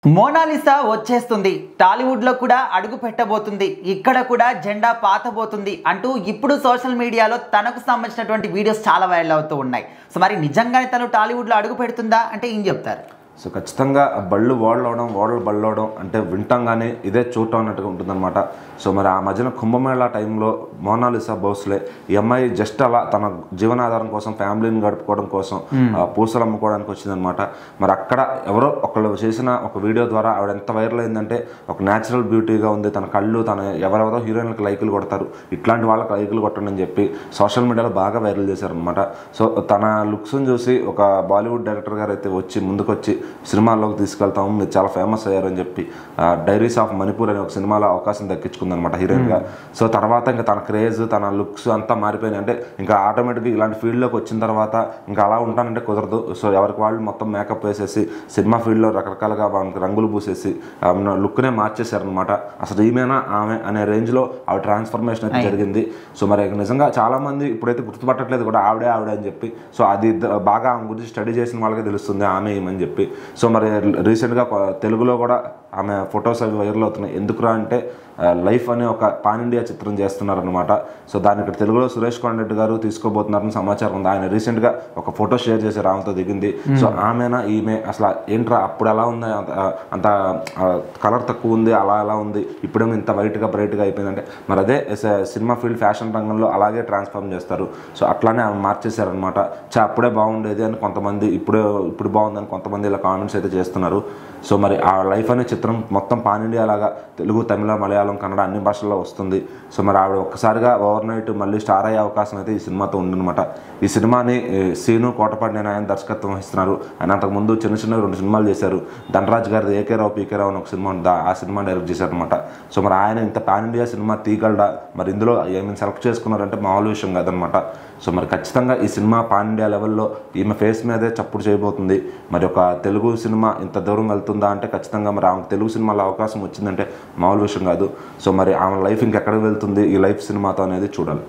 Mona Lisa వచ్చేస్తుంది. టాలీవుడ్ లో కూడా అడుగు పెట్టబోతుంది. ఇక్కడ కూడా జెండా పాతబోతుంది అంటూ ఇప్పుడు సోషల్ మీడియాలో తనకు సంబంధించినటువంటి వీడియోస్ చాలా వైరల్ అవుతూ ఉన్నాయి. సో మరి నిజంగానే తను టాలీవుడ్ లో అడుగు పెడుతుందా అంటే ఏం చెప్తారు? సో ఖచ్చితంగా బళ్ళు ఓడలు బళ్ళు అవడం అంటే వింటంగానే ఇదే చూడటం అన్నట్టుగా ఉంటుందన్నమాట. సో మరి ఆ మధ్యన కుంభమేళా టైంలో మోనాలిసా భోస్లే ఈ అమ్మాయి జస్ట్ అలా తన జీవనాధారం కోసం ఫ్యామిలీని గడుపుకోవడం కోసం పూసలు అమ్ముకోవడానికి వచ్చిందనమాట. మరి అక్కడ ఎవరో ఒకళ్ళు చేసిన ఒక వీడియో ద్వారా ఆవిడ ఎంత వైరల్ అయిందంటే ఒక న్యాచురల్ బ్యూటీగా ఉంది, తన కళ్ళు తన ఎవరెవరో హీరోయిన్లకు లైకులు కొడతారు, ఇట్లాంటి వాళ్ళకి లైకులు కొట్టండి అని చెప్పి సోషల్ మీడియాలో బాగా వైరల్ చేశారనమాట. సో తన లుక్స్ని చూసి ఒక బాలీవుడ్ డైరెక్టర్ గారు అయితే ముందుకొచ్చి సినిమాల్లోకి తీసుకెళ్తాము, మీరు చాలా ఫేమస్ అయ్యారని చెప్పి డైరీస్ ఆఫ్ మణిపూర్ అనే ఒక సినిమాలో అవకాశం దక్కించుకుందనమాట హీరోయిన్గా. సో తర్వాత ఇంకా తన క్రేజ్ తన లుక్స్ అంతా మారిపోయినాయి. అంటే ఇంకా ఆటోమేటిక్గా ఇలాంటి ఫీల్డ్లోకి వచ్చిన తర్వాత ఇంకా అలా ఉంటానంటే కుదరదు. సో ఎవరికి వాళ్ళు మొత్తం మేకప్ వేసేసి సినిమా ఫీల్డ్లో రకరకాలుగా రంగులు పూసేసి లుక్నే మార్చేశారనమాట. అసలు ఈమెనా ఆమె అనే రేంజ్లో ఆవిడ ట్రాన్స్ఫర్మేషన్ అయితే జరిగింది. సో మరి నిజంగా చాలామంది ఇప్పుడైతే గుర్తుపట్టట్లేదు కూడా ఆవిడే అని చెప్పి. సో అది బాగా ఆమె గురించి స్టడీ చేసిన వాళ్ళకే తెలుస్తుంది ఆమె ఏమని చెప్పి. సో మరి రీసెంట్గా తెలుగులో కూడా ఆమె ఫొటోస్ అవి వైరల్ అవుతున్నాయి. ఎందుకురా అంటే లైఫ్ అనే ఒక పాన్ ఇండియా చిత్రం చేస్తున్నారనమాట. సో దాన్ని ఇక్కడ తెలుగులో సురేష్ కొండరెడ్డి గారు తీసుకోబోతున్నారని సమాచారం ఉంది. ఆయన రీసెంట్గా ఒక ఫోటో షేర్ చేశారు, ఆమెతో దిగింది. సో ఆమెనా ఈమె అసలు ఏంట్రా అప్పుడు ఎలా ఉంది, అంత కలర్ తక్కువ ఉంది, అలా ఉంది, ఇప్పుడేమో ఇంత వైట్గా బ్రైట్గా అయిపోయిందంటే మరి అదే సినిమా ఫీల్డ్ ఫ్యాషన్ రంగంలో అలాగే ట్రాన్స్ఫార్మ్ చేస్తారు. సో అట్లానే ఆమె మార్చేశారనమాట. అప్పుడే బాగుండేది అని కొంతమంది, ఇప్పుడు బాగుందని కొంతమంది ఇలా కామెంట్స్ అయితే చేస్తున్నారు. సో మరి ఆ లైఫ్ అనే చిత్రం మొత్తం పాన్ ఇండియా లాగా తెలుగు, తమిళ, మలయాళం, కన్నడ అన్ని భాషల్లో వస్తుంది. సో మరి ఆవిడ ఒక్కసారిగా ఓవర్ నైట్ మళ్ళీ స్టార్ అయ్యే అవకాశం అయితే ఈ సినిమాతో ఉందన్నమాట. ఈ సినిమాని సీను కోటపాటి ఆయన దర్శకత్వం వహిస్తున్నారు. ఆయన అంతకుముందు చిన్న 2 సినిమాలు చేశారు. ధనరాజ్ గారిది ఏకే రావు పీకే రావు అని ఒక సినిమా ఉంది, ఆ సినిమా డైరెక్ట్ చేశారనమాట. సో మరి ఆయన ఇంత పాన్ ఇండియా సినిమా తీయగలడా, మరి ఇందులో ఏమైనా సెలెక్ట్ చేసుకున్నారంటే మామూలు విషయం కాదనమాట. సో మరి ఖచ్చితంగా ఈ సినిమా పాన్ ఇండియా లెవెల్లో ఈమె ఫేస్ మీదే చప్పుడు చేయబోతుంది. మరి ఒక తెలుగు సినిమా ఇంత దూరం వెళ్తుందా అంటే ఖచ్చితంగా మరి ఆమెకు తెలుగు సినిమాలో అవకాశం వచ్చిందంటే మామూలు విషయం కాదు. సో మరి ఆమె లైఫ్ ఇంకెక్కడికి వెళ్తుంది ఈ లైఫ్ సినిమాతో అనేది చూడాలి.